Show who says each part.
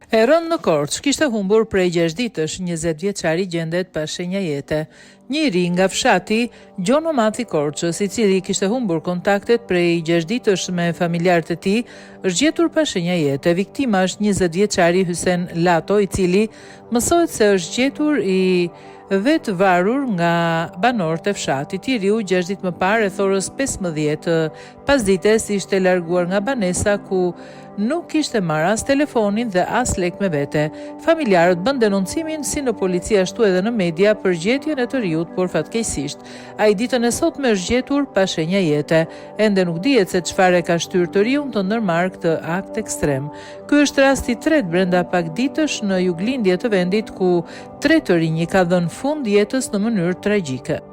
Speaker 1: E rënë në Korçë, kishte humbur prej 6 ditësh, 20 vjeçari gjendet pa shenja jete. Njëri nga fshati Gjon Omati Korçës, i cili kishte humbur kontaktet prej 6 ditësh me familjarët e tij, është gjetur pa shenja jete. Viktima është 20 vjeçari Hysen Lato, i cili mësohet se është gjetur i vetë varur nga banorët e fshatit. I riu 6 ditë më parë, rreth orës 15 pasdites, ishte larguar nga banesa ku nuk kishte marrë as telefonin dhe as lek me vete. Familjarët bën denoncimin si në polici ashtu edhe në media për gjetjen e të riut, por fatkeqësisht ai ditën e sotme është gjetur pa shenja jete. Ende nuk dihet se çfarë ka shtyrë të riun të ndërmarrë këtë akt ekstrem. Ky është rasti i tretë brenda pak ditësh në juglindje të vendit ku 3 të rinj i ka dhënë fund jetës në mënyrë tragjike.